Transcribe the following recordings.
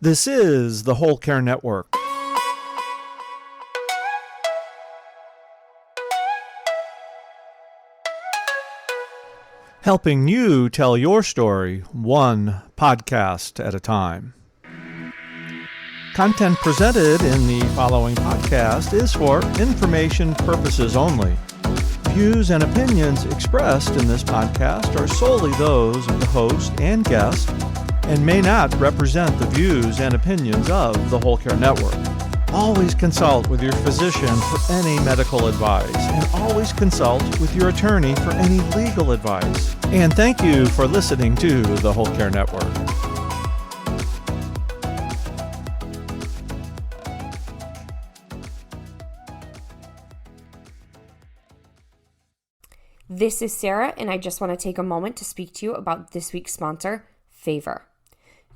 This is the Whole Care Network. Helping you tell your story one podcast at a time. Content presented in the following podcast is for information purposes only. Views and opinions expressed in this podcast are solely those of the host and guest and may not represent the views and opinions of the Whole Care Network. Always consult with your physician for any medical advice, and always consult with your attorney for any legal advice. And thank you for listening to the Whole Care Network. This is Sarah, and I just want to take a moment to speak to you about this week's sponsor, Favor.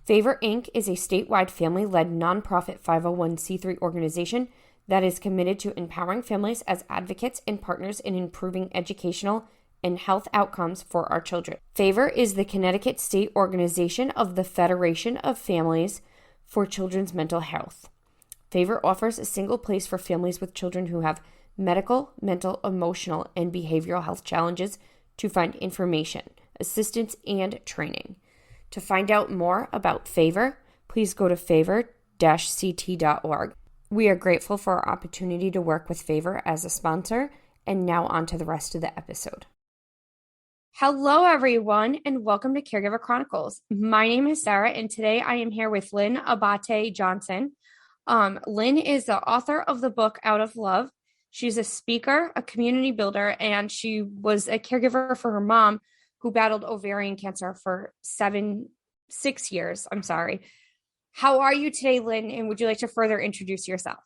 Favor, Inc. is a statewide family-led nonprofit 501c3 organization that is committed to empowering families as advocates and partners in improving educational and health outcomes for our children. Favor is the Connecticut state organization of the Federation of Families for Children's Mental Health. Favor offers a single place for families with children who have medical, mental, emotional, and behavioral health challenges to find information, assistance, and training. To find out more about Favor, please go to favor-ct.org. We are grateful for our opportunity to work with Favor as a sponsor, and now on to the rest of the episode. Hello, everyone, and welcome to Caregiver Chronicles. My name is Sarah, and today I am here with Lynn Abate-Johnson. Lynn is the author of the book Out of Love. She's a speaker, a community builder, and she was a caregiver for her mom, who battled ovarian cancer for 6 years. How are you today, Lynn? And would you like to further introduce yourself?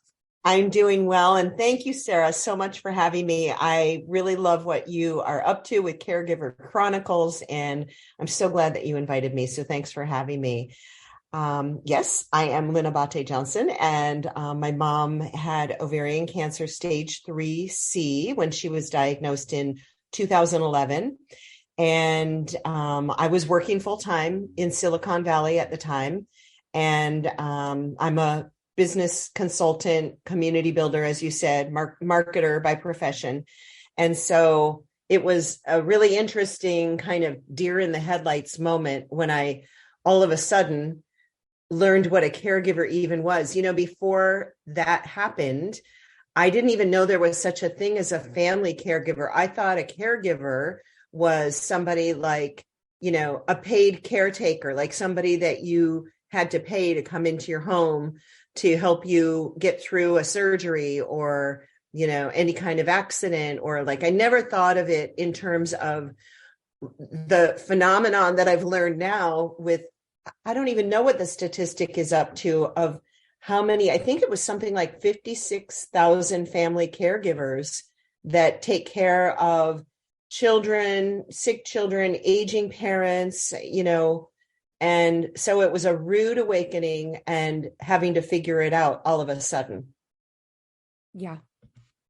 I'm doing well. And thank you, Sarah, so much for having me. I really love what you are up to with Caregiver Chronicles. And I'm so glad that you invited me. So thanks for having me. Yes, I am Lynn Abate-Johnson. And my mom had ovarian cancer stage 3C when she was diagnosed in 2011. And I was working full-time in Silicon Valley at the time. And I'm a business consultant, community builder, as you said, marketer by profession. And so it was a really interesting kind of deer in the headlights moment when I all of a sudden learned what a caregiver even was. You know, before that happened, I didn't even know there was such a thing as a family caregiver. I thought a caregiver was somebody like, you know, a paid caretaker, like somebody that you had to pay to come into your home to help you get through a surgery or, you know, any kind of accident, or like, I never thought of it in terms of the phenomenon that I've learned now with, I don't even know what the statistic is up to of how many, I think it was something like 56,000 family caregivers that take care of children, sick children, aging parents, you know, and so it was a rude awakening and having to figure it out all of a sudden. Yeah.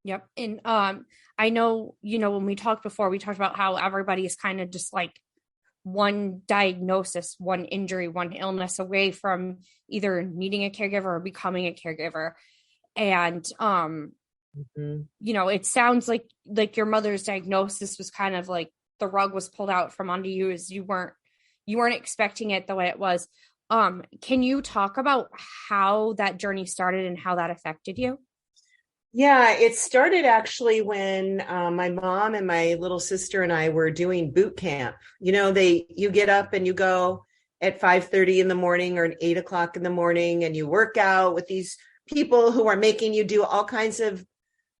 Yep. And I know, you know, when we talked before, we talked about how everybody is kind of just like one diagnosis, one injury, one illness away from either needing a caregiver or becoming a caregiver. And you know, it sounds like your mother's diagnosis was kind of like the rug was pulled out from under you, as you weren't expecting it the way it was. Can you talk about how that journey started and how that affected you? Yeah, it started actually when my mom and my little sister and I were doing boot camp. You know, you get up and you go at 5:30 in the morning or at 8 o'clock in the morning, and you work out with these people who are making you do all kinds of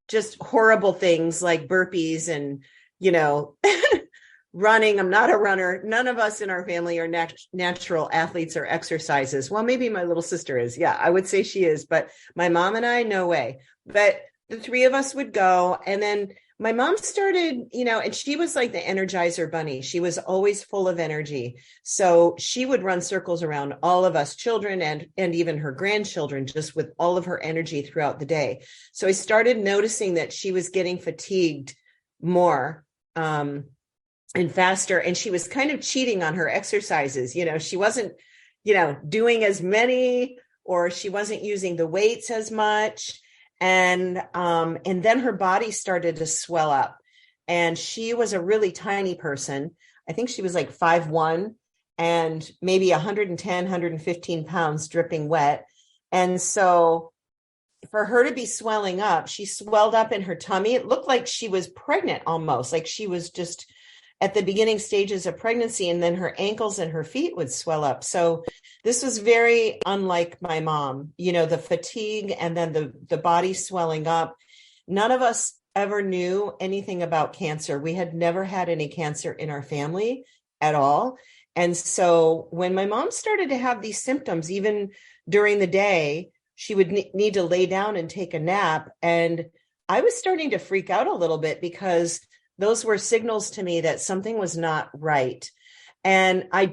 just horrible things like burpees and, you know, running. I'm not a runner. None of us in our family are natural athletes or exercises. Well, maybe my little sister is. Yeah, I would say she is. But my mom and I, no way. But the three of us would go. And then my mom started, you know, and she was like the Energizer bunny. She was always full of energy. So she would run circles around all of us children and even her grandchildren, just with all of her energy throughout the day. So I started noticing that she was getting fatigued more and faster. And she was kind of cheating on her exercises. You know, she wasn't doing as many, or she wasn't using the weights as much. And then her body started to swell up, and she was a really tiny person. I think she was like 5'1" and maybe 110, 115 pounds dripping wet. And so for her to be swelling up, she swelled up in her tummy. It looked like she was pregnant, almost like she was just at the beginning stages of pregnancy, and then her ankles and her feet would swell up. So this was very unlike my mom, the fatigue and then the body swelling up. None of us ever knew anything about cancer. We had never had any cancer in our family at all. And so when my mom started to have these symptoms, even during the day, she would need to lay down and take a nap. And I was starting to freak out a little bit, because those were signals to me that something was not right. And I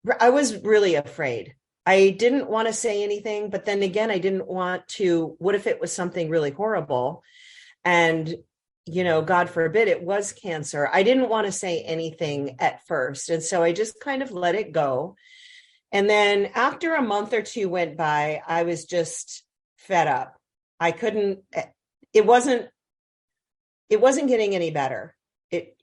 was really afraid. I didn't want to say anything, but then again, I didn't want to, what if it was something really horrible? And, God forbid it was cancer. I didn't want to say anything at first. And so I just kind of let it go. And then after a month or two went by, I was just fed up. It wasn't getting any better.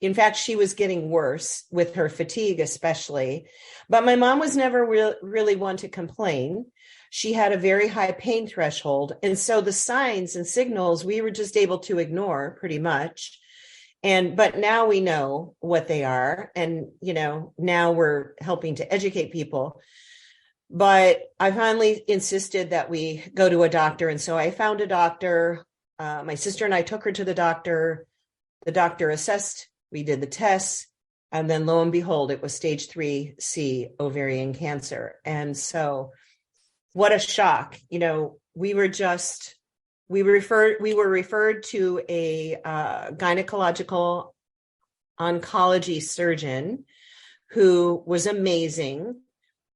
In fact, she was getting worse with her fatigue, especially. But my mom was never really one to complain. She had a very high pain threshold. And so the signs and signals we were just able to ignore pretty much. But now we know what they are. And, now we're helping to educate people. But I finally insisted that we go to a doctor. And so I found a doctor. My sister and I took her to the doctor. The doctor assessed, we did the tests, and then lo and behold, it was stage 3C ovarian cancer. And so what a shock. We were referred to a gynecological oncology surgeon who was amazing.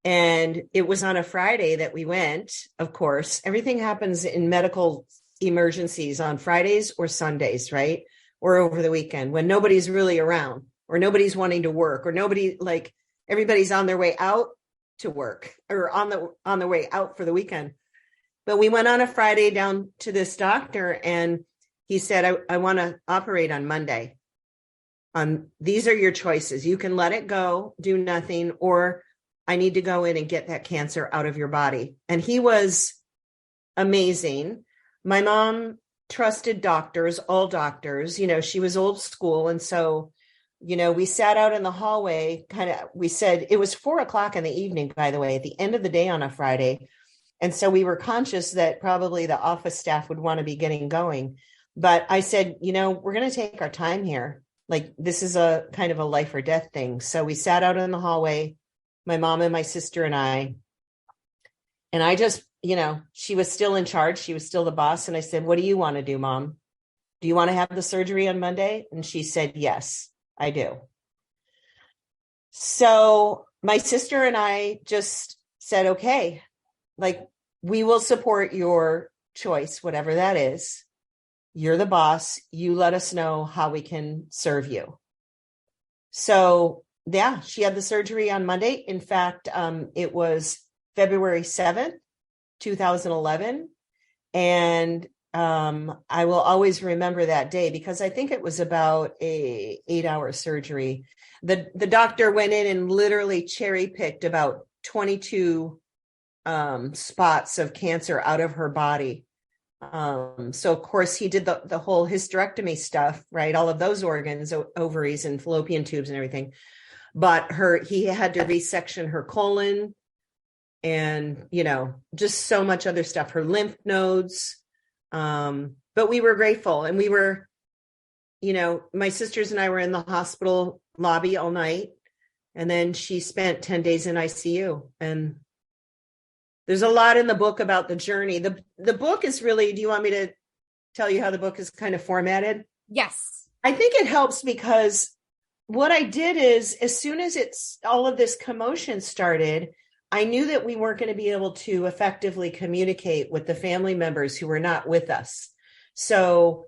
And it was on a Friday that we went. Of course, everything happens in medical emergencies on Fridays or Sundays, right? Or over the weekend when nobody's really around, or nobody's wanting to work, or everybody's on their way out to work, or on their way out for the weekend. But we went on a Friday down to this doctor, and he said, I want to operate on Monday. These are your choices. You can let it go, do nothing, or I need to go in and get that cancer out of your body. And he was amazing. My mom trusted doctors, all doctors, she was old school. And so, we sat out in the hallway, we said it was 4:00 in the evening, by the way, at the end of the day on a Friday. And so we were conscious that probably the office staff would want to be getting going. But I said, we're going to take our time here. This is a kind of a life or death thing. So we sat out in the hallway, my mom and my sister and I just, she was still in charge. She was still the boss. And I said, what do you want to do, Mom? Do you want to have the surgery on Monday? And she said, yes, I do. So my sister and I just said, okay, we will support your choice, whatever that is. You're the boss. You let us know how we can serve you. So yeah, she had the surgery on Monday. In fact, it was February 7th, 2011. And I will always remember that day, because I think it was about a 8-hour surgery. The doctor went in and literally cherry picked about 22 spots of cancer out of her body. So of course he did the whole hysterectomy stuff, right? All of those organs, ovaries and fallopian tubes and everything. But he had to resection her colon and, just so much other stuff, her lymph nodes. But we were grateful, and we were, my sisters and I were in the hospital lobby all night, and then she spent 10 days in ICU. And there's a lot in the book about the journey. The book is really, do you want me to tell you how the book is kind of formatted? Yes. I think it helps, because what I did is, as soon as all of this commotion started, I knew that we weren't going to be able to effectively communicate with the family members who were not with us. So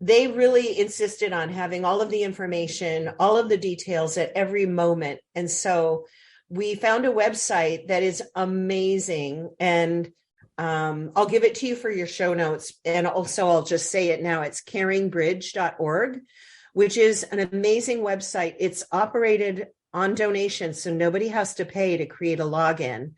they really insisted on having all of the information, all of the details at every moment. And so we found a website that is amazing. And I'll give it to you for your show notes. And also I'll just say it now. It's caringbridge.org, which is an amazing website. It's operated on donations, so nobody has to pay to create a login.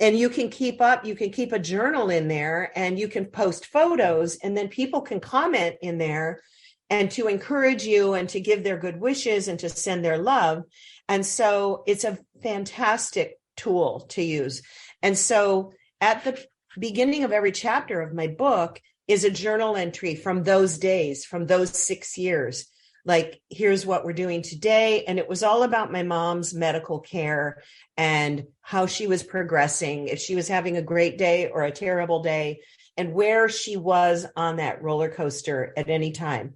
And you can keep a journal in there, and you can post photos, and then people can comment in there and to encourage you and to give their good wishes and to send their love. And so it's a fantastic tool to use. And so at the beginning of every chapter of my book is a journal entry from those days, from those 6 years. Like, here's what we're doing today. And it was all about my mom's medical care and how she was progressing, if she was having a great day or a terrible day, and where she was on that roller coaster at any time.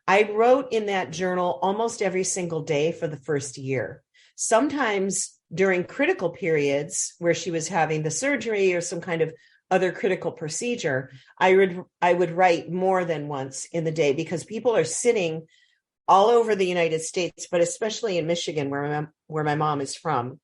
I wrote in that journal almost every single day for the first year. Sometimes during critical periods where she was having the surgery or some kind of other critical procedure, I would write more than once in the day, because people are sitting all over the United States, but especially in Michigan, where my mom is from.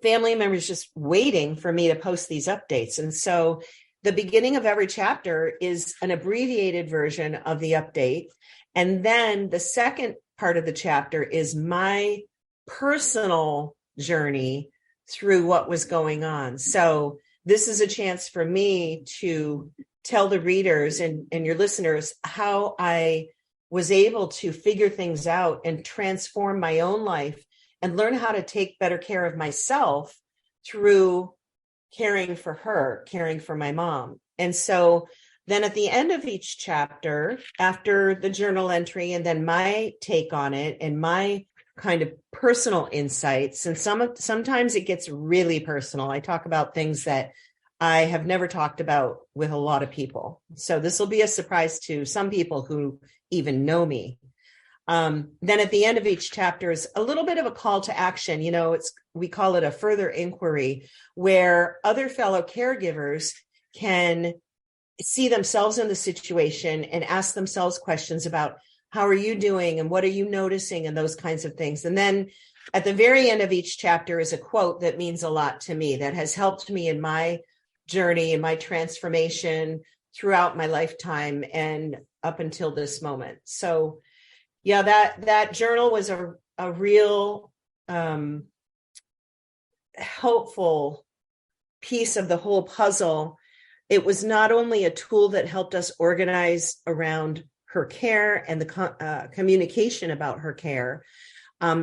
Family members just waiting for me to post these updates. And so the beginning of every chapter is an abbreviated version of the update. And then the second part of the chapter is my personal journey through what was going on. So this is a chance for me to tell the readers and your listeners how I was able to figure things out and transform my own life and learn how to take better care of myself through caring for her, caring for my mom. And so then at the end of each chapter, after the journal entry and then my take on it and my kind of personal insights, and sometimes it gets really personal. I talk about things that I have never talked about with a lot of people. So this will be a surprise to some people who even know me. Then at the end of each chapter is a little bit of a call to action. You know, we call it a further inquiry, where other fellow caregivers can see themselves in the situation and ask themselves questions about how are you doing and what are you noticing and those kinds of things. And then at the very end of each chapter is a quote that means a lot to me, that has helped me in my journey and my transformation throughout my lifetime and up until this moment. So yeah, that journal was a real helpful piece of the whole puzzle. It was not only a tool that helped us organize around her care and the communication about her care.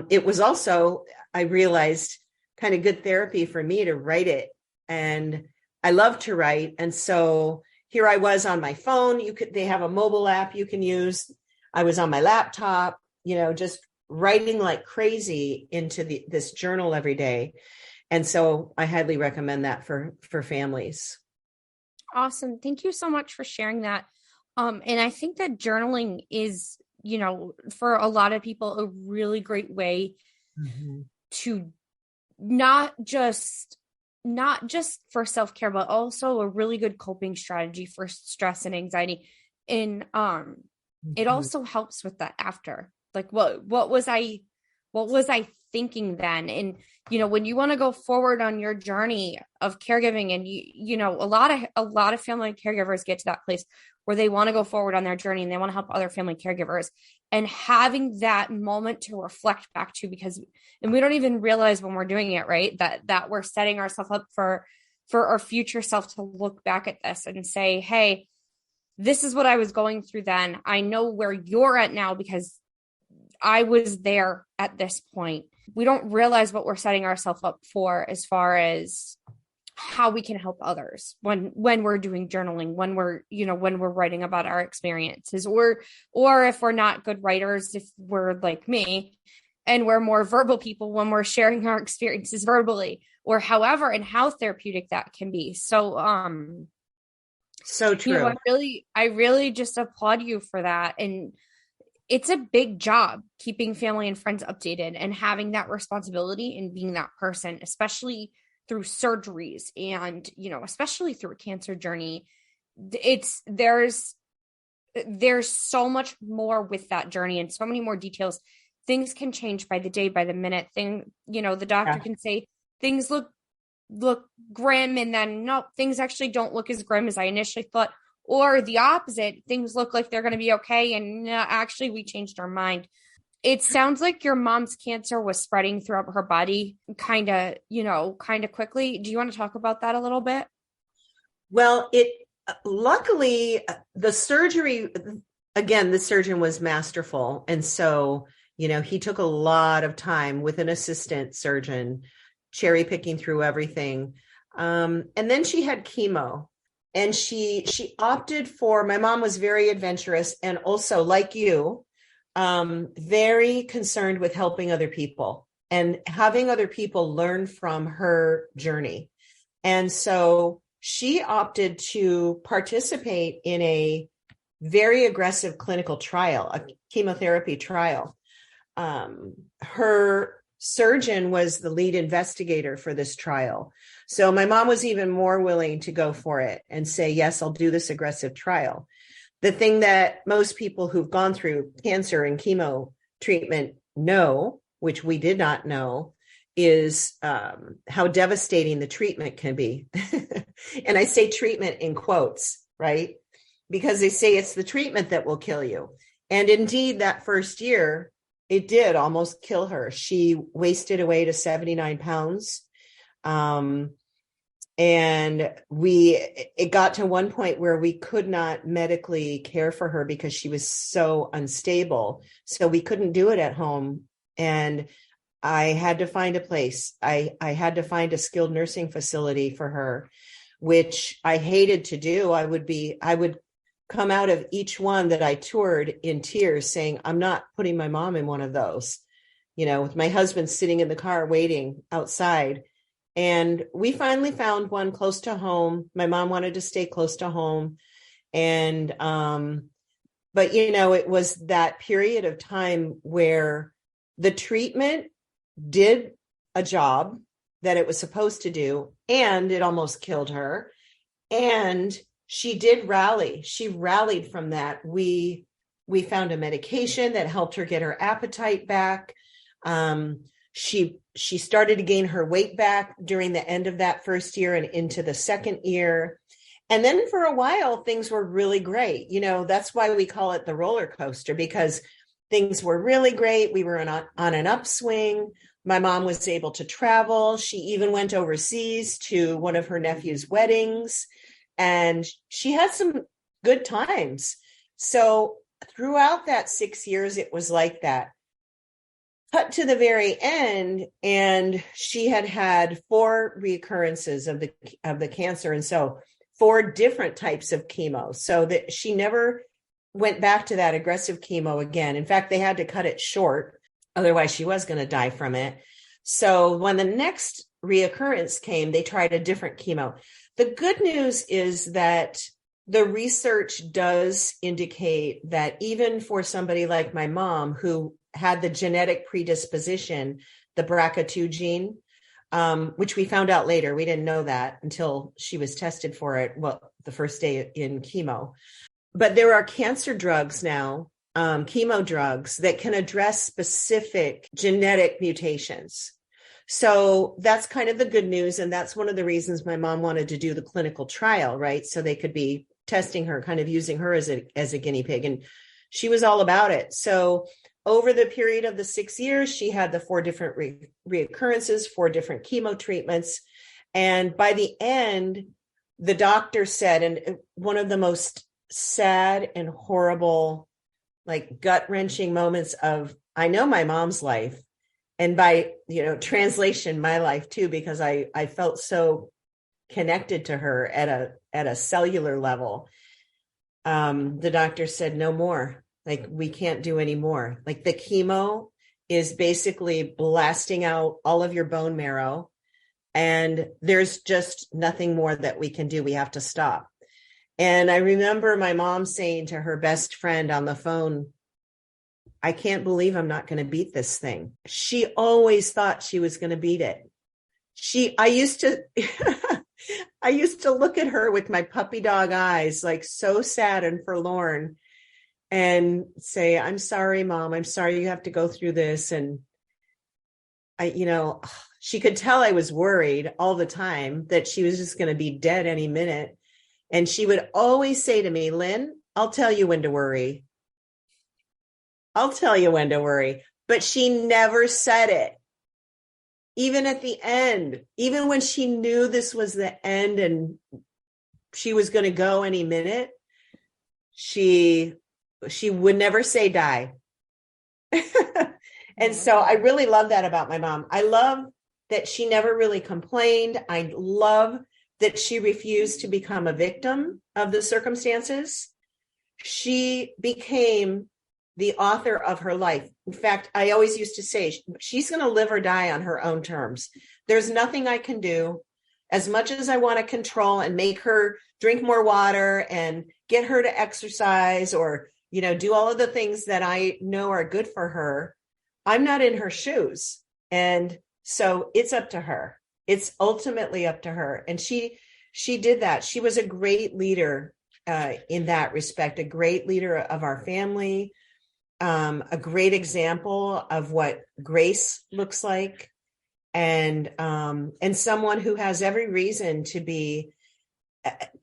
It was also, I realized, kind of good therapy for me to write it. And I love to write. And so here I was on my phone. They have a mobile app you can use. I was on my laptop, just writing like crazy into this journal every day. And so I highly recommend that for families. Awesome. Thank you so much for sharing that. And I think that journaling is, for a lot of people, a really great way to not just for self-care, but also a really good coping strategy for stress and anxiety. And it also helps with that after, like, what was I thinking then? And, when you want to go forward on your journey of caregiving, and a lot of family caregivers get to that place where they want to go forward on their journey and they want to help other family caregivers, and having that moment to reflect back to, and we don't even realize when we're doing it, right, that we're setting ourselves up for our future self to look back at this and say, hey, this is what I was going through then. I know where you're at now because I was there at this point. We don't realize what we're setting ourselves up for as far as how we can help others when we're doing journaling, when we're writing about our experiences, or if we're not good writers, if we're like me and we're more verbal people, when we're sharing our experiences verbally, or however and how therapeutic that can be. So, so true. I really just applaud you for that. And it's a big job keeping family and friends updated and having that responsibility and being that person, especially through surgeries and, especially through a cancer journey. There's so much more with that journey and so many more details things can change by the day, by the minute. The doctor Yeah. can say things look grim, and then no, things actually don't look as grim as I initially thought. Or the opposite, things look like they're going to be okay, and no, actually we changed our mind. It sounds like your mom's cancer was spreading throughout her body kind of quickly. Do you want to talk about that a little bit? Well, luckily the surgery, again, the surgeon was masterful. And so, he took a lot of time with an assistant surgeon, cherry picking through everything. And then she had chemo, and she opted for, my mom was very adventurous and also, like you, very concerned with helping other people and having other people learn from her journey. And so she opted to participate in a very aggressive clinical trial, a chemotherapy trial. Her surgeon was the lead investigator for this trial. So my mom was even more willing to go for it and say, yes, I'll do this aggressive trial. The thing that most people who've gone through cancer and chemo treatment know, which we did not know, is how devastating the treatment can be. And I say treatment in quotes, right? Because they say it's the treatment that will kill you. And indeed, that first year, it did almost kill her. She wasted away to 79 pounds. And it got to one point where we could not medically care for her because she was so unstable. So we couldn't do it at home. And I had to find a place. I had to find a skilled nursing facility for her, which I hated to do. I would come out of each one that I toured in tears saying, I'm not putting my mom in one of those, with my husband sitting in the car waiting outside. And we finally found one close to home. My mom wanted to stay close to home. And, but it was that period of time where the treatment did a job that it was supposed to do, and it almost killed her. And she did rally. She rallied from that. We found a medication that helped her get her appetite back. She started to gain her weight back during the end of that first year and into the second year. And then for a while, things were really great. That's why we call it the roller coaster, because things were really great. We were on an upswing. My mom was able to travel. She even went overseas to one of her nephew's weddings, and she had some good times. So throughout that 6 years, it was like that. Cut to the very end, and she had 4 reoccurrences of the cancer, and so 4 different types of chemo, so that she never went back to that aggressive chemo again. In fact, they had to cut it short, otherwise she was going to die from it. So when the next reoccurrence came, they tried a different chemo. The good news is that the research does indicate that even for somebody like my mom, who had the genetic predisposition, the BRCA2 gene, which we found out later. We didn't know that until she was tested for it, the first day in chemo. But there are cancer drugs now, chemo drugs, that can address specific genetic mutations. So that's kind of the good news. And that's one of the reasons my mom wanted to do the clinical trial, right? So they could be testing her, kind of using her as a guinea pig. And she was all about it. So over the period of the 6 years, she had the 4 different reoccurrences, 4 different chemo treatments. And by the end, the doctor said, and one of the most sad and horrible, like gut-wrenching moments of, I know, my mom's life, and by translation, my life too, because I felt so connected to her at a cellular level. The doctor said, no more. Like, we can't do any more. Like, the chemo is basically blasting out all of your bone marrow, and there's just nothing more that we can do. We have to stop. And I remember my mom saying to her best friend on the phone, I can't believe I'm not going to beat this thing. She always thought she was going to beat it. I used to look at her with my puppy dog eyes, like so sad and forlorn. and say, I'm sorry, Mom, I'm sorry you have to go through this. And she could tell I was worried all the time that she was just going to be dead any minute. And she would always say to me, Lynn, I'll tell you when to worry. I'll tell you when to worry. But she never said it. Even at the end, even when she knew this was the end and she was going to go any minute, she would never say die. And so I really love that about my mom. I love that she never really complained. I love that she refused to become a victim of the circumstances. She became the author of her life. In fact, I always used to say, she's going to live or die on her own terms. There's nothing I can do. As much as I want to control and make her drink more water and get her to exercise or, do all of the things that I know are good for her, I'm not in her shoes. And so it's up to her. It's ultimately up to her. And she did that. She was a great leader in that respect, a great leader of our family, a great example of what grace looks like, and someone who has every reason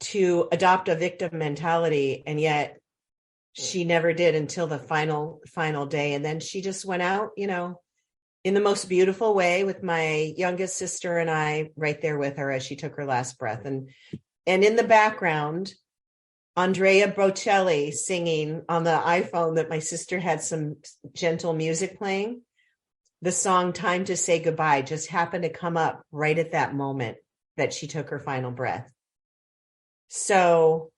to adopt a victim mentality, and yet she never did until the final day. And then she just went out, in the most beautiful way, with my youngest sister and I right there with her as she took her last breath. And in the background, Andrea Bocelli singing on the iPhone that my sister had some gentle music playing. The song Time to Say Goodbye just happened to come up right at that moment that she took her final breath. So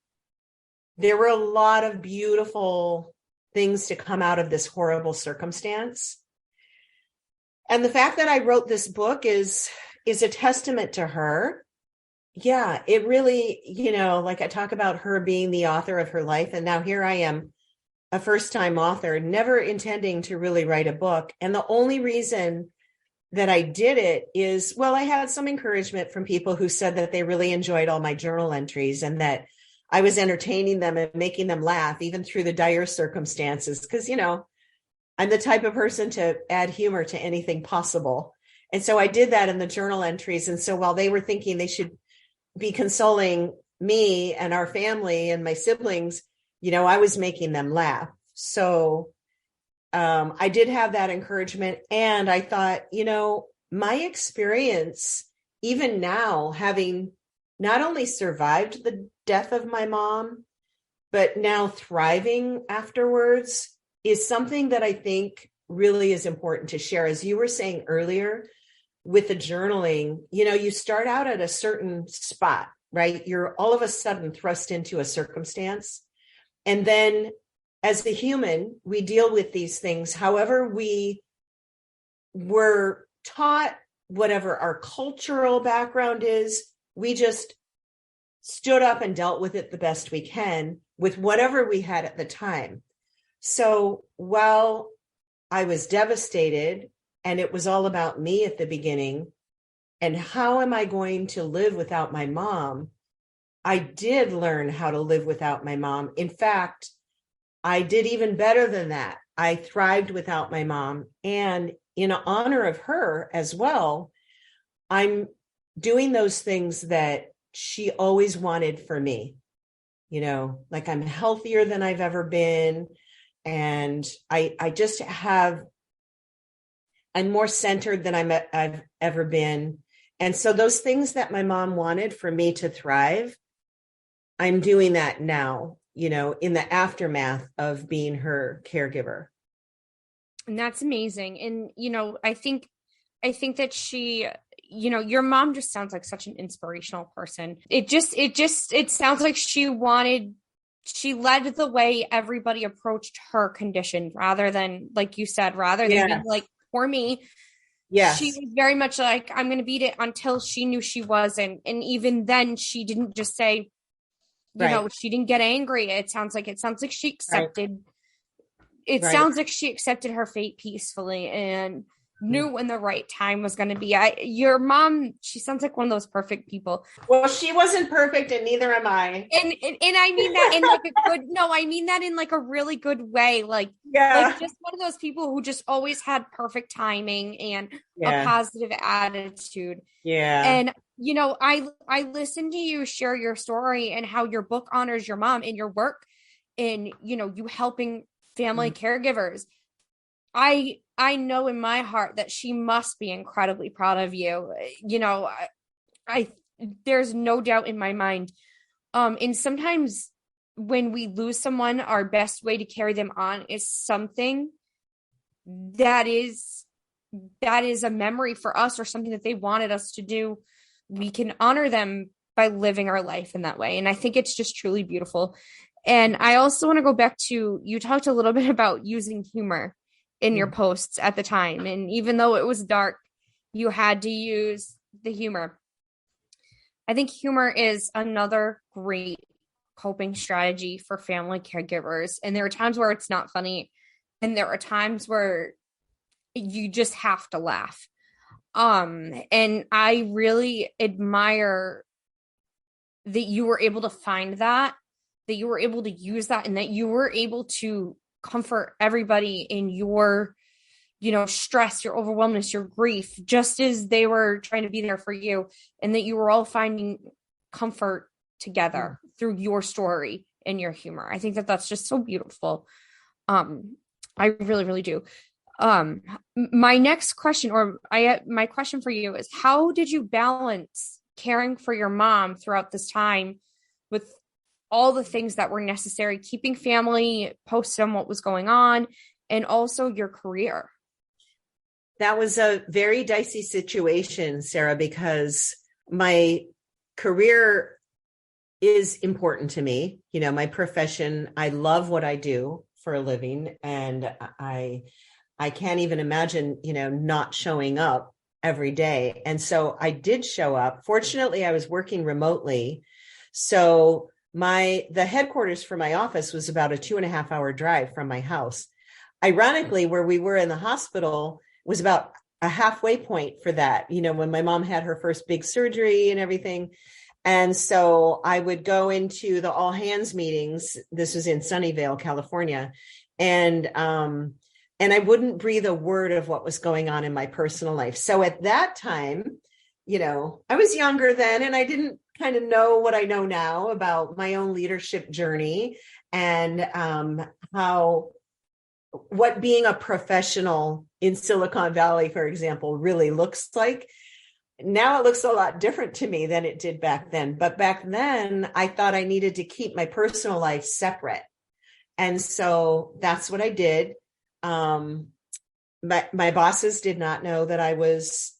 there were a lot of beautiful things to come out of this horrible circumstance. And the fact that I wrote this book is a testament to her. Yeah, it really, like I talk about her being the author of her life. And now here I am, a first-time author, never intending to really write a book. And the only reason that I did it is, well, I had some encouragement from people who said that they really enjoyed all my journal entries and that I was entertaining them and making them laugh, even through the dire circumstances. Because, I'm the type of person to add humor to anything possible. And so I did that in the journal entries. And so while they were thinking they should be consoling me and our family and my siblings, I was making them laugh. So I did have that encouragement. And I thought, my experience, even now, having not only survived the death of my mom, but now thriving afterwards, is something that I think really is important to share. As you were saying earlier, with the journaling, you start out at a certain spot, right? You're all of a sudden thrust into a circumstance. And then as a human, we deal with these things however we were taught, whatever our cultural background is. We just stood up and dealt with it the best we can with whatever we had at the time. So while I was devastated and it was all about me at the beginning, and how am I going to live without my mom? I did learn how to live without my mom. In fact, I did even better than that. I thrived without my mom. And in honor of her as well, I'm doing those things that she always wanted for me. Like I'm healthier than I've ever been. And I just I'm more centered than I've ever been. And so those things that my mom wanted for me to thrive, I'm doing that now, in the aftermath of being her caregiver. And that's amazing. And, I think that she, your mom just sounds like such an inspirational person. It sounds like she led the way everybody approached her condition rather than, like you said, rather than being like, for me. Yes. She was very much like, I'm going to beat it until she knew she wasn't. And even then she didn't just say, she didn't get angry. It sounds like she accepted, sounds like she accepted her fate peacefully. And knew when the right time was going to be. Your mom, she sounds like one of those perfect people. Well, she wasn't perfect, and neither am I. And I mean that in like a good, no, I mean that in like a really good way. Like just one of those people who just always had perfect timing and a positive attitude. Yeah. And I listened to you share your story and how your book honors your mom and your work in, you helping family caregivers. I know in my heart that she must be incredibly proud of you. I there's no doubt in my mind. And sometimes when we lose someone, our best way to carry them on is something that is a memory for us or something that they wanted us to do. We can honor them by living our life in that way. And I think it's just truly beautiful. And I also want to go back to, you talked a little bit about using humor in your posts at the time. And even though it was dark, you had to use the humor. I think humor is another great coping strategy for family caregivers. And there are times where it's not funny. And there are times where you just have to laugh. And I really admire that you were able to find that you were able to use that, and that you were able to comfort everybody in your, stress, your overwhelmness, your grief, just as they were trying to be there for you, and that you were all finding comfort together through your story and your humor. I think that that's just so beautiful. I really, really do. My next question, my question for you is, how did you balance caring for your mom throughout this time with all the things that were necessary, keeping family posted on what was going on, and also your career? That was a very dicey situation, Sarah, because my career is important to me. My profession, I love what I do for a living, and I can't even imagine, not showing up every day. And so I did show up. Fortunately, I was working remotely. So the headquarters for my office was about a 2.5 hour drive from my house. Ironically, where we were in the hospital was about a halfway point for that, when my mom had her first big surgery and everything. And so I would go into the all hands meetings. This was in Sunnyvale, California. And I wouldn't breathe a word of what was going on in my personal life. So at that time, I was younger then, and I didn't kind of know what I know now about my own leadership journey and what being a professional in Silicon Valley, for example, really looks like. Now it looks a lot different to me than it did back then. But back then, I thought I needed to keep my personal life separate. And so that's what I did. My bosses did not know that I was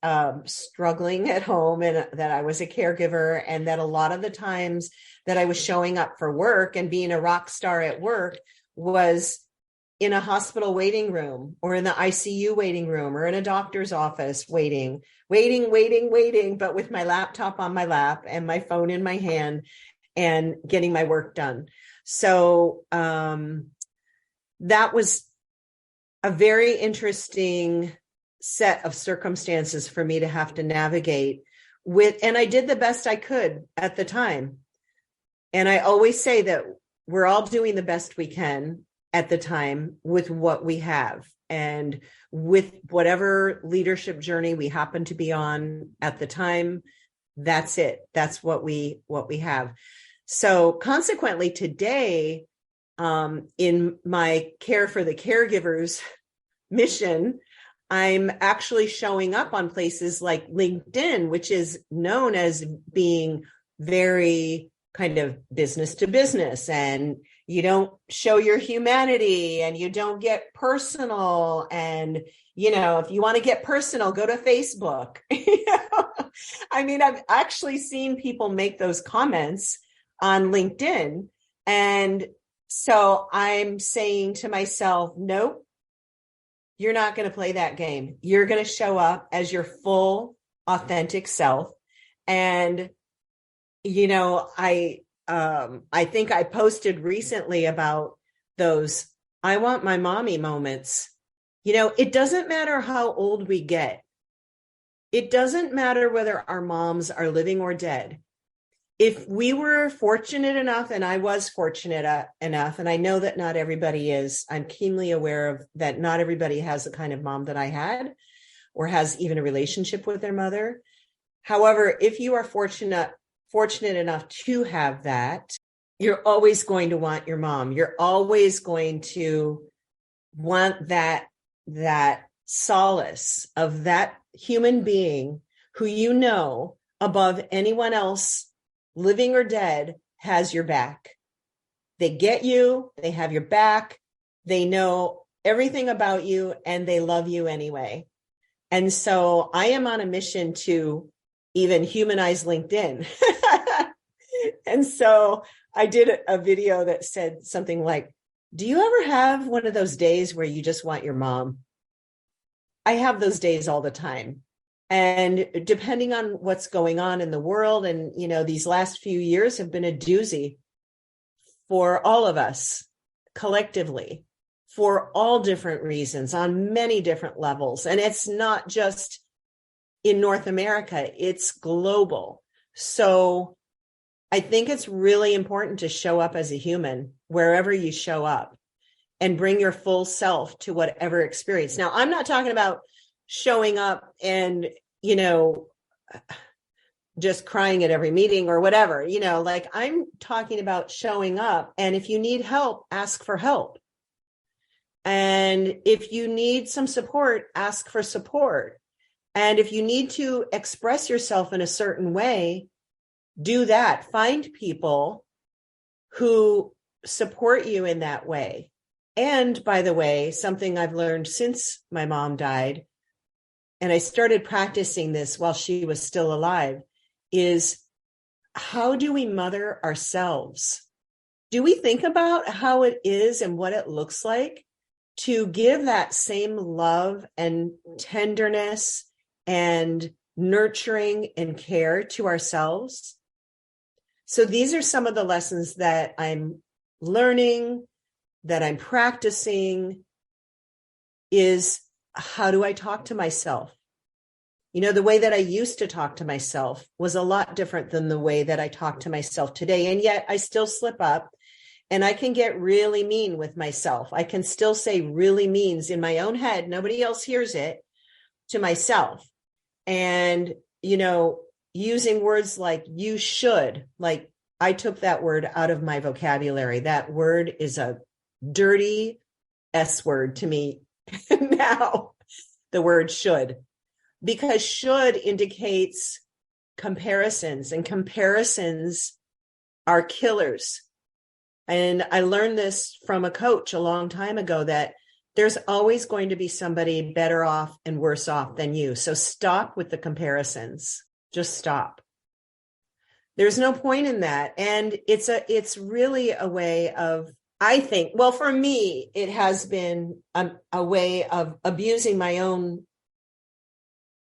struggling at home and that I was a caregiver, and that a lot of the times that I was showing up for work and being a rock star at work was in a hospital waiting room, or in the ICU waiting room, or in a doctor's office waiting, but with my laptop on my lap and my phone in my hand and getting my work done. So that was a very interesting set of circumstances for me to have to navigate with. And I did the best I could at the time. And I always say that we're all doing the best we can at the time with what we have, and with whatever leadership journey we happen to be on at the time. That's it. That's what we have. So consequently, today, in my care for the caregivers mission, I'm actually showing up on places like LinkedIn, which is known as being very kind of business to business, and you don't show your humanity and you don't get personal. And, if you want to get personal, go to Facebook. I mean, I've actually seen people make those comments on LinkedIn. And so I'm saying to myself, nope, you're not going to play that game. You're going to show up as your full, authentic self. And, I think I posted recently about those I want my mommy moments, It doesn't matter how old we get. It doesn't matter whether our moms are living or dead. If we were fortunate enough, and I was fortunate enough, and I know that not everybody is, I'm keenly aware of that not everybody has the kind of mom that I had or has even a relationship with their mother. However, if you are fortunate enough to have that, you're always going to want your mom. You're always going to want that solace of that human being who above anyone else, living or dead, has your back. They get you, they have your back, they know everything about you, and they love you anyway. And so I am on a mission to even humanize LinkedIn. And so I did a video that said something like, do you ever have one of those days where you just want your mom? I have those days all the time. And depending on what's going on in the world, and, these last few years have been a doozy for all of us collectively, for all different reasons, on many different levels. And it's not just in North America, it's global. So I think it's really important to show up as a human wherever you show up and bring your full self to whatever experience. Now, I'm not talking about showing up and, just crying at every meeting or whatever, I'm talking about showing up. And if you need help, ask for help. And if you need some support, ask for support. And if you need to express yourself in a certain way, do that. Find people who support you in that way. And by the way, something I've learned since my mom died, and I started practicing this while she was still alive, is how do we mother ourselves? Do we think about how it is and what it looks like to give that same love and tenderness and nurturing and care to ourselves? So these are some of the lessons that I'm learning, that I'm practicing, is how do I talk to myself? The way that I used to talk to myself was a lot different than the way that I talk to myself today. And yet I still slip up and I can get really mean with myself. I can still say really means in my own head. Nobody else hears it, to myself. And, using words like you should, like I took that word out of my vocabulary. That word is a dirty S word to me now, the word should, because should indicates comparisons, and comparisons are killers. And I learned this from a coach a long time ago, that there's always going to be somebody better off and worse off than you. So stop with the comparisons. Just stop. There's no point in that. And it's really a way of, I think, well, for me, it has been a way of abusing my own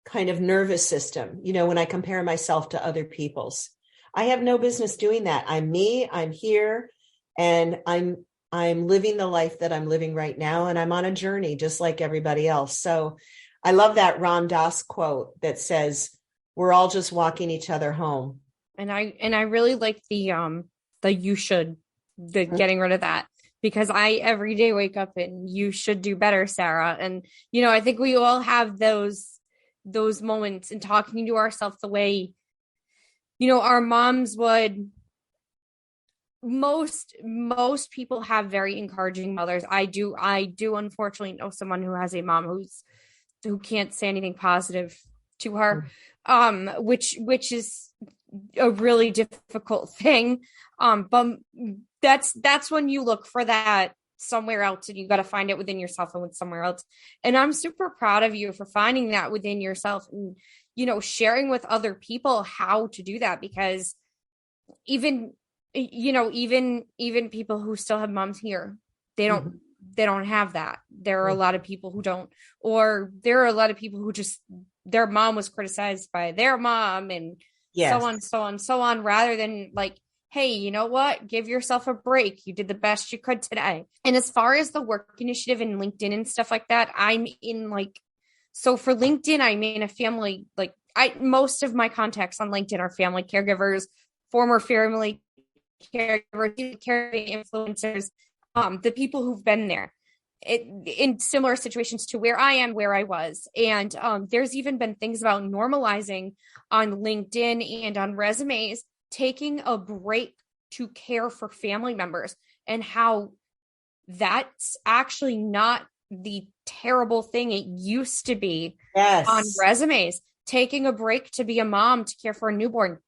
kind of nervous system. When I compare myself to other people's, I have no business doing that. I'm me, I'm here, and I'm living the life that I'm living right now. And I'm on a journey just like everybody else. So I love that Ram Dass quote that says, we're all just walking each other home. And I really like the you should, the getting rid of that, because I every day wake up and you should do better, Sarah. And, I think we all have those moments in talking to ourselves the way, our moms would. Most people have very encouraging mothers. I do unfortunately know someone who has a mom who can't say anything positive to her, which is a really difficult thing. But that's when you look for that somewhere else, and you got to find it within yourself and with somewhere else. And I'm super proud of you for finding that within yourself and, sharing with other people how to do that, because even people who still have moms here, they don't have that. There are a lot of people who don't, or there are a lot of people who just, their mom was criticized by their mom, and so on, rather than like, hey, you know what? Give yourself a break. You did the best you could today. And as far as the work initiative and LinkedIn and stuff like that, so for LinkedIn, I'm in a family, most of my contacts on LinkedIn are family caregivers, former family caregivers, caregiving influencers, the people who've been there in similar situations to where I am, where I was. And there's even been things about normalizing on LinkedIn and on resumes, taking a break to care for family members, and how that's actually not the terrible thing it used to be. Yes. On resumes. Taking a break to be a mom, to care for a newborn.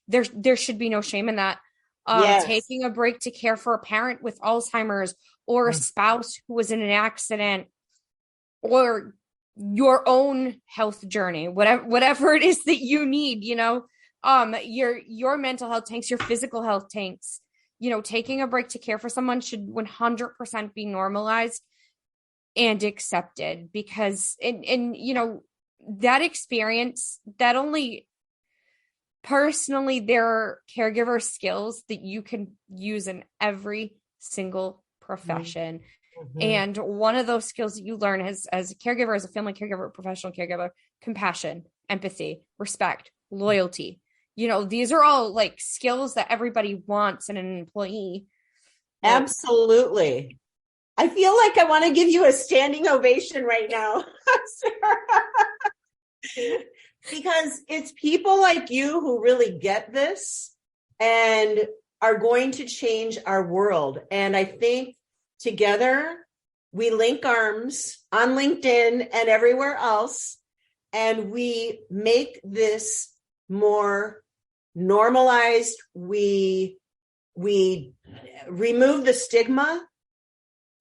There should be no shame in that. Yes. Taking a break to care for a parent with Alzheimer's, or a spouse who was in an accident, or your own health journey, whatever it is that you need, your mental health tanks, your physical health tanks, taking a break to care for someone should 100% be normalized and accepted, because that experience, that only personally, there are caregiver skills that you can use in every single profession. Mm-hmm. And one of those skills that you learn as a caregiver, as a family caregiver, professional caregiver: compassion, empathy, respect, loyalty. These are all skills that everybody wants in an employee. Absolutely. I feel like I want to give you a standing ovation right now, Sarah. Because it's people like you who really get this and are going to change our world. And I think together we link arms on LinkedIn and everywhere else, and we make this more normalized. We remove the stigma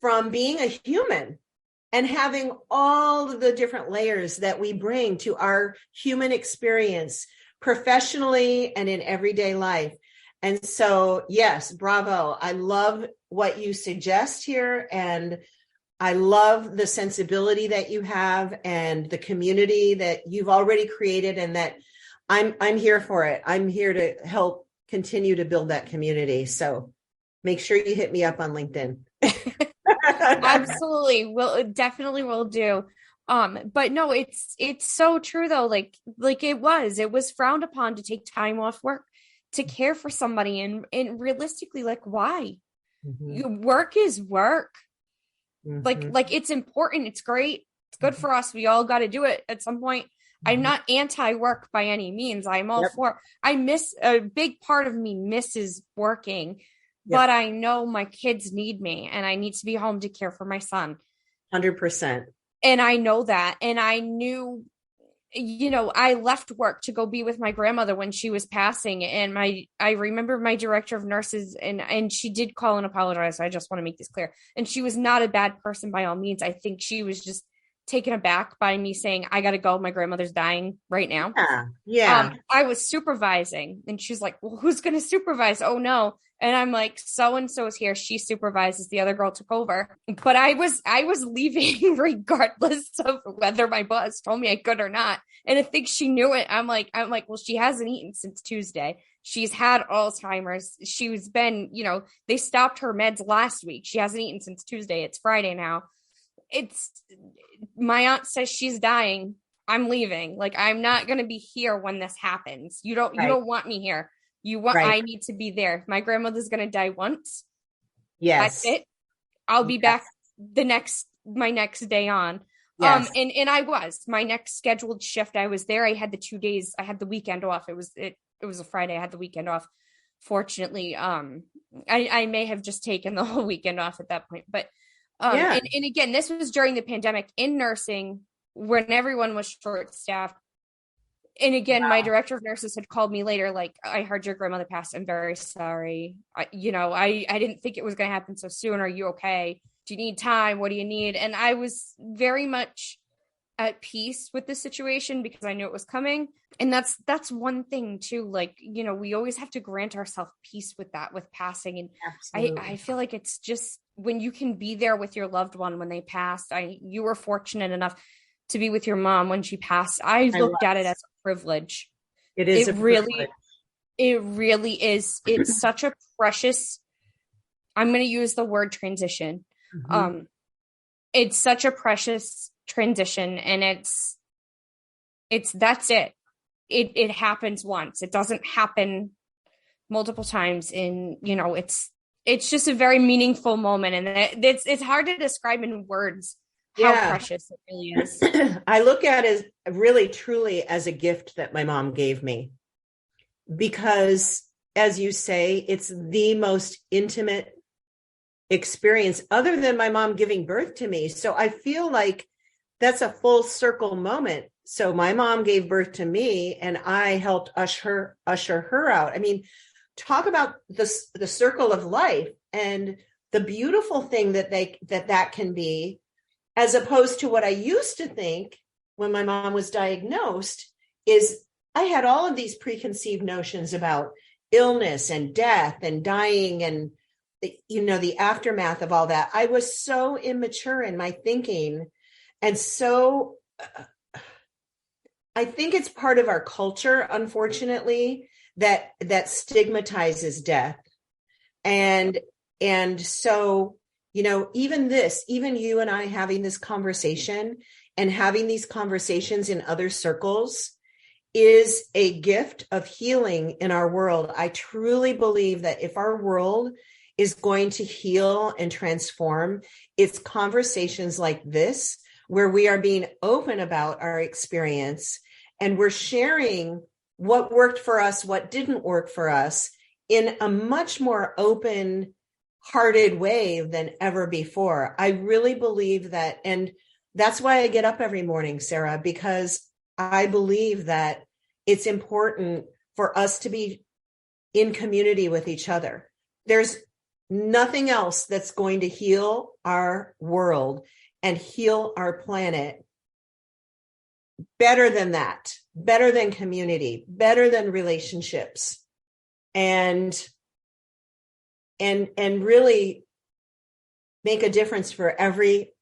from being a human and having all of the different layers that we bring to our human experience professionally and in everyday life. And so, yes, bravo. I love what you suggest here. And I love the sensibility that you have and the community that you've already created, and that I'm here for it. I'm here to help continue to build that community. So make sure you hit me up on LinkedIn. Absolutely. Definitely will do. But no, it's so true though. Like it was frowned upon to take time off work to care for somebody. And realistically, why? Mm-hmm. Work is work. Mm-hmm. Like it's important. It's great. It's good for us. We all got to do it at some point. Mm-hmm. I'm not anti-work by any means. I'm all for, I miss, a big part of me misses working. But I know my kids need me, and I need to be home to care for my son. 100%. And I know that. And I knew, I left work to go be with my grandmother when she was passing. And I remember my director of nurses, and she did call and apologize. I just want to make this clear. And she was not a bad person by all means. I think she was just taken aback by me saying, I got to go. My grandmother's dying right now. Yeah. I was supervising, and she's like, well, who's going to supervise? Oh no. And I'm like, so-and-so is here. She supervises. The other girl took over. But I was leaving regardless of whether my boss told me I could or not. And I think she knew it. I'm like, well, she hasn't eaten since Tuesday. She's had Alzheimer's. She's been, they stopped her meds last week. She hasn't eaten since Tuesday. It's Friday now. My aunt says she's dying. I'm leaving. I'm not going to be here when this happens. You don't want me here. I need to be there. My grandmother's going to die once. Yes. That's it. I'll be back my next day on. Yes. And I was, my next scheduled shift, I was there. I had the 2 days, I had the weekend off. It was a Friday. I had the weekend off. Fortunately, I may have just taken the whole weekend off at that point, but, and again, this was during the pandemic in nursing when everyone was short staffed. And again, my director of nurses had called me later, I heard your grandmother passed. I'm very sorry. I didn't think it was going to happen so soon. Are you okay? Do you need time? What do you need? And I was very much at peace with the situation because I knew it was coming. And that's one thing too. We always have to grant ourselves peace with that, with passing. And I feel like it's just when you can be there with your loved one when they passed. You were fortunate enough to be with your mom when she passed. I looked at it as a privilege. It is really, It really is. It's such a precious, I'm going to use the word transition. Mhm. Um, it's such a precious transition, and that's it. It happens once. It doesn't happen multiple times, and it's just a very meaningful moment, and it's hard to describe in words how Yeah. precious it really is. I look at it really truly as a gift that my mom gave me because, as you say, it's the most intimate experience other than my mom giving birth to me. So I feel like that's a full circle moment. So my mom gave birth to me and I helped usher her out. I mean, talk about the circle of life and the beautiful thing that can be, as opposed to what I used to think when my mom was diagnosed, is I had all of these preconceived notions about illness and death and dying and the aftermath of all that. I was so immature in my thinking. And so I think it's part of our culture, unfortunately, that stigmatizes death. And so, even you and I having this conversation and having these conversations in other circles is a gift of healing in our world. I truly believe that if our world is going to heal and transform, it's conversations like this where we are being open about our experience and we're sharing what worked for us, what didn't work for us in a much more open hearted way than ever before. I really believe that. And that's why I get up every morning, Sarah, because I believe that it's important for us to be in community with each other. There's nothing else that's going to heal our world and heal our planet better than that, better than community, better than relationships, and really make a difference for every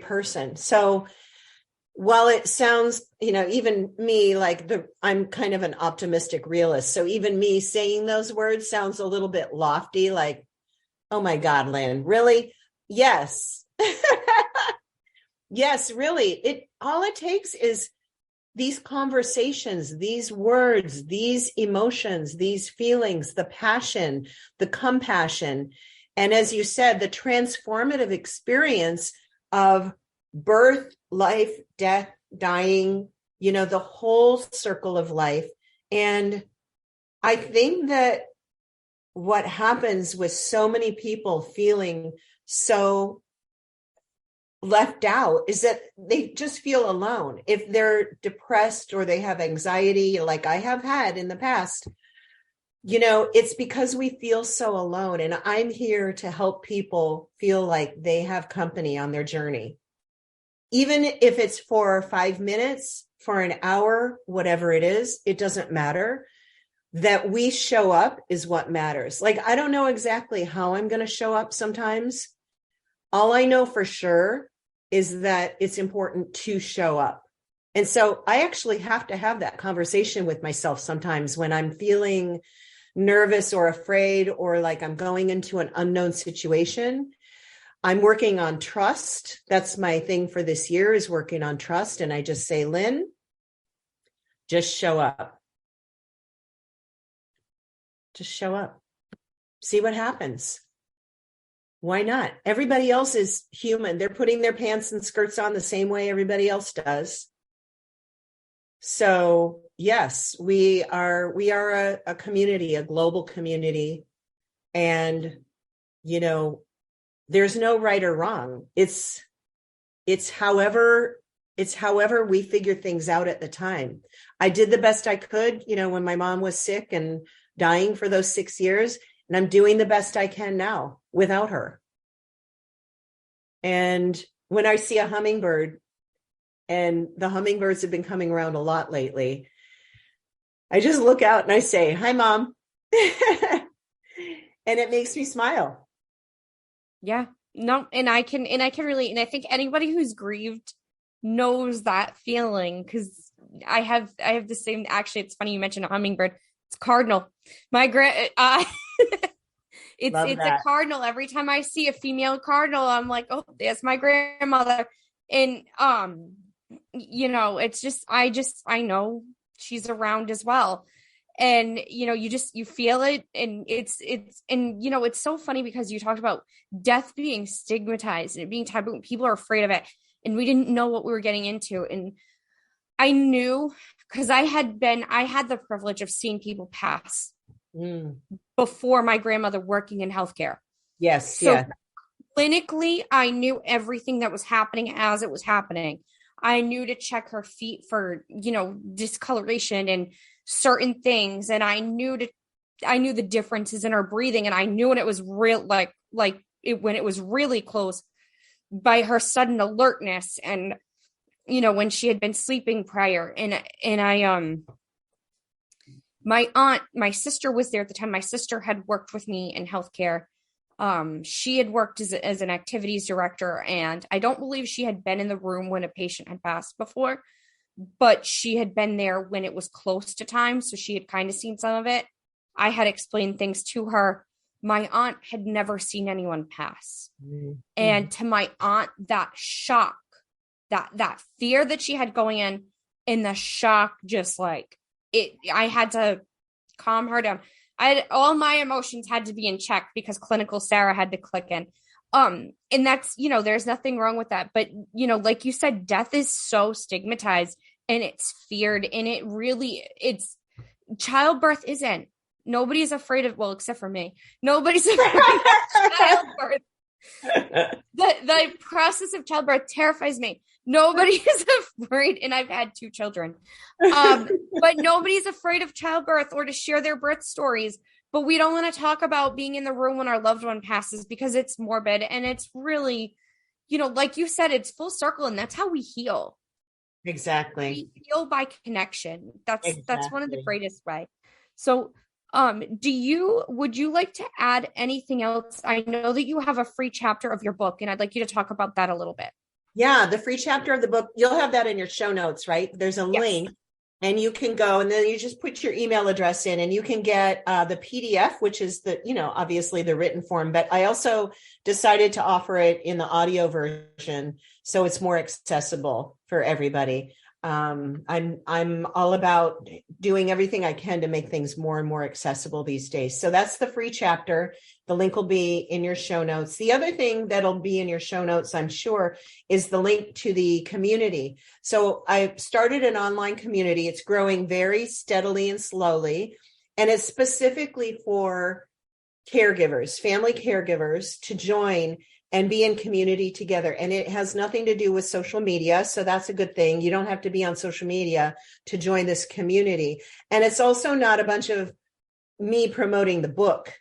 person. So while it sounds, even me, I'm kind of an optimistic realist. So even me saying those words sounds a little bit lofty, like, oh my God, Lynn, really? Yes. Yes, really. All it takes is these conversations, these words, these emotions, these feelings, the passion, the compassion. And as you said, the transformative experience of birth, life, death, dying, the whole circle of life. And I think that what happens with so many people feeling so left out is that they just feel alone. If they're depressed or they have anxiety, like I have had in the past, it's because we feel so alone. And I'm here to help people feel like they have company on their journey. Even if it's for 5 minutes, for an hour, whatever it is, it doesn't matter. That we show up is what matters. Like, I don't know exactly how I'm going to show up sometimes. All I know for sure is that it's important to show up. And so I actually have to have that conversation with myself sometimes when I'm feeling nervous or afraid, or like I'm going into an unknown situation. I'm working on trust. That's my thing for this year, is working on trust. And I just say, Lynn, just show up. Just show up. See what happens. Why not? Everybody else is human. They're putting their pants and skirts on the same way everybody else does. So yes, we are a community, a global community. And, there's no right or wrong. It's however we figure things out at the time. I did the best I could, when my mom was sick and dying for those 6 years, and I'm doing the best I can now without her. And when I see a hummingbird, and the hummingbirds have been coming around a lot lately, I just look out and I say, hi, Mom. And it makes me smile. Yeah. No, and I can relate. And I think anybody who's grieved knows that feeling, because I have the same. Actually, it's funny you mentioned a hummingbird. It's cardinal. My Love it's a that. cardinal. Every time I see a female cardinal, I'm like, oh, that's my grandmother. And it's just I know she's around as well. And you feel it, and it's it's so funny because you talked about death being stigmatized and it being taboo. People are afraid of it, and we didn't know what we were getting into. And I knew, because I had the privilege of seeing people pass before my grandmother, working in healthcare. Yes. So Yeah. clinically, I knew everything that was happening as it was happening. I knew to check her feet for, discoloration and certain things. And I knew the differences in her breathing. And I knew when it was real, when it was really close, by her sudden alertness. And, when she had been sleeping prior. And I, my sister was there at the time. My sister had worked with me in healthcare. She had worked as an activities director, and I don't believe she had been in the room when a patient had passed before, but she had been there when it was close to time. So she had kind of seen some of it. I had explained things to her. My aunt had never seen anyone pass. Mm-hmm. And to my aunt, that shock, that fear that she had going in, and the shock, just like it, I had to calm her down. All my emotions had to be in check because clinical Sarah had to click in. And that's, there's nothing wrong with that. But, like you said, death is so stigmatized and it's feared, and it's childbirth isn't. Nobody's afraid of, well, except for me. Nobody's afraid of childbirth. The process of childbirth terrifies me. Nobody is afraid, and I've had 2 children. But nobody's afraid of childbirth or to share their birth stories. But we don't want to talk about being in the room when our loved one passes because it's morbid, and it's really, like you said, it's full circle, and that's how we heal. Exactly. We heal by connection. That's one of the greatest way. So, would you like to add anything else? I know that you have a free chapter of your book, and I'd like you to talk about that a little bit. Yeah, the free chapter of the book, you'll have that in your show notes, right? There's a link, and you can go, and then you just put your email address in, and you can get the PDF, which is obviously the written form, but I also decided to offer it in the audio version, so it's more accessible for everybody. I'm all about doing everything I can to make things more and more accessible these days. So that's the free chapter. The link will be in your show notes. The other thing that'll be in your show notes, I'm sure, is the link to the community. So I started an online community. It's growing very steadily and slowly, and it's specifically for caregivers, family caregivers, to join and be in community together. And it has nothing to do with social media. So that's a good thing. You don't have to be on social media to join this community. And it's also not a bunch of me promoting the book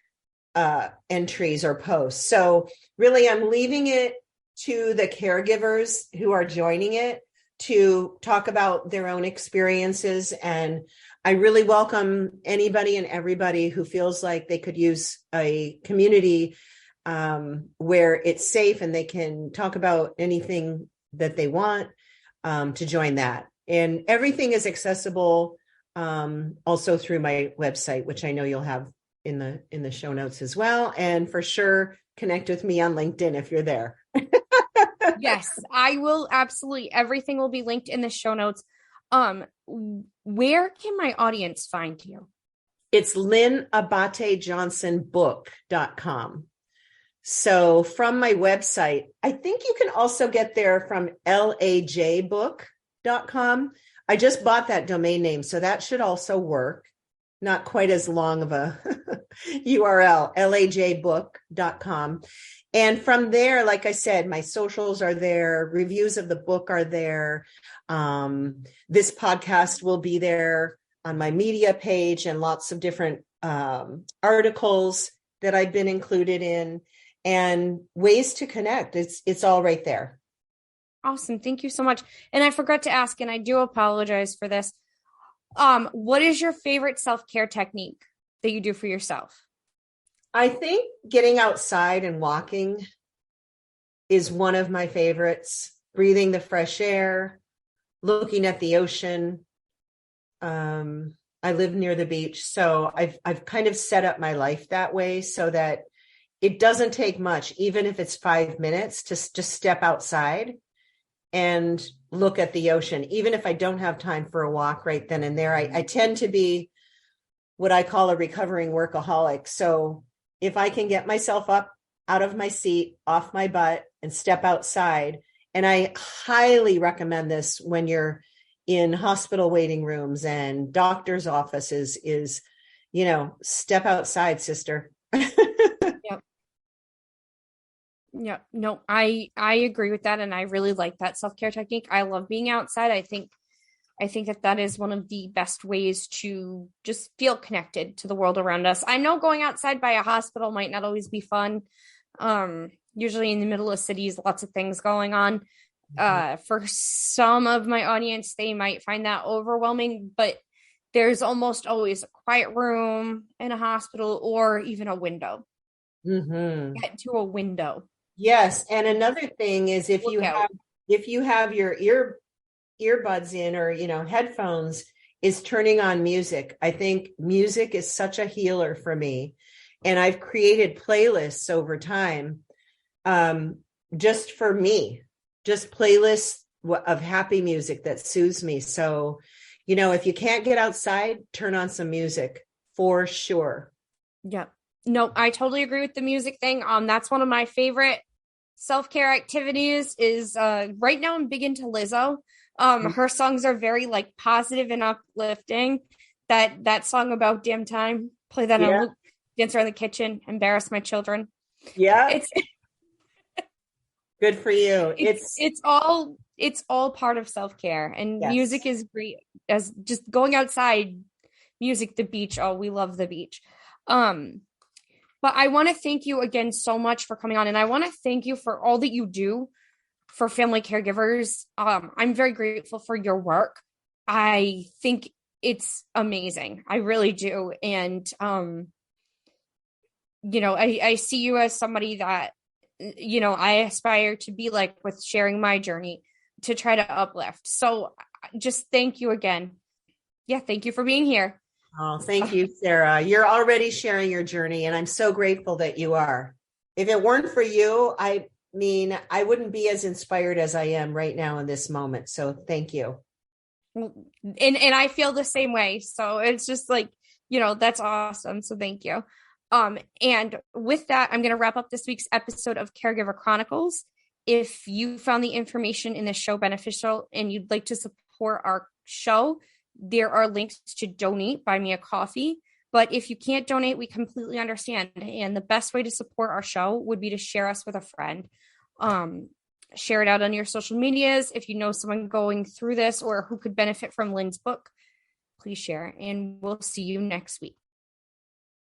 entries or posts. So really, I'm leaving it to the caregivers who are joining it to talk about their own experiences. And I really welcome anybody and everybody who feels like they could use a community where it's safe and they can talk about anything that they want, to join that. And everything is accessible also through my website, which I know you'll have in the show notes as well. And for sure, connect with me on LinkedIn if you're there. Yes, I will. Absolutely. Everything will be linked in the show notes. Where can my audience find you? It's Lynn Abate-Johnson book.com. So from my website, I think you can also get there from lajbook.com. I just bought that domain name, so that should also work. Not quite as long of a URL, lajbook.com. And from there, like I said, my socials are there. Reviews of the book are there. This podcast will be there on my media page, and lots of different articles that I've been included in, and ways to connect. It's all right there. Awesome. Thank you so much. And I forgot to ask, and I do apologize for this. What is your favorite self-care technique that you do for yourself? I think getting outside and walking is one of my favorites. Breathing the fresh air, looking at the ocean, I live near the beach. So I've kind of set up my life that way so that it doesn't take much, even if it's 5 minutes, to just step outside and look at the ocean. Even if I don't have time for a walk right then and there, I tend to be what I call a recovering workaholic. So if I can get myself up out of my seat, off my butt, and step outside, and I highly recommend this when you're in hospital waiting rooms and doctor's offices, is, step outside, sister. Yep. Yeah, no, I agree with that, and I really like that self-care technique. I love being outside. I think that is one of the best ways to just feel connected to the world around us. I know going outside by a hospital might not always be fun. Usually in the middle of cities, lots of things going on. For some of my audience, they might find that overwhelming, but there's almost always a quiet room in a hospital or even a window. Get to a window. Yes. And another thing is if you have your earbuds in, or, headphones, is turning on music. I think music is such a healer for me. And I've created playlists over time, just for me, just playlists of happy music that soothes me. So, if you can't get outside, turn on some music for sure. Yeah. No, I totally agree with the music thing. That's one of my favorite self-care activities is, right now I'm big into Lizzo. Her songs are very like positive and uplifting. That song about damn time, play that on loop, dance around the kitchen, embarrass my children. Yeah. It's good for you. It's all part of self-care, and music is great, as just going outside, music, the beach. Oh, we love the beach. But I want to thank you again so much for coming on, and I want to thank you for all that you do for family caregivers. I'm very grateful for your work. I think it's amazing. I really do. And, I see you as somebody that, I aspire to be like with sharing my journey to try to uplift. So just thank you again. Yeah. Thank you for being here. Oh, thank you, Sarah. You're already sharing your journey, and I'm so grateful that you are. If it weren't for you, I wouldn't be as inspired as I am right now in this moment. So thank you. And I feel the same way. So it's just like, that's awesome. So thank you. And with that, I'm going to wrap up this week's episode of Caregiver Chronicles. If you found the information in the show beneficial and you'd like to support our show, there are links to donate, buy me a coffee. But if you can't donate, we completely understand. And the best way to support our show would be to share us with a friend. Share it out on your social medias. If you know someone going through this or who could benefit from Lynn's book, please share. And we'll see you next week.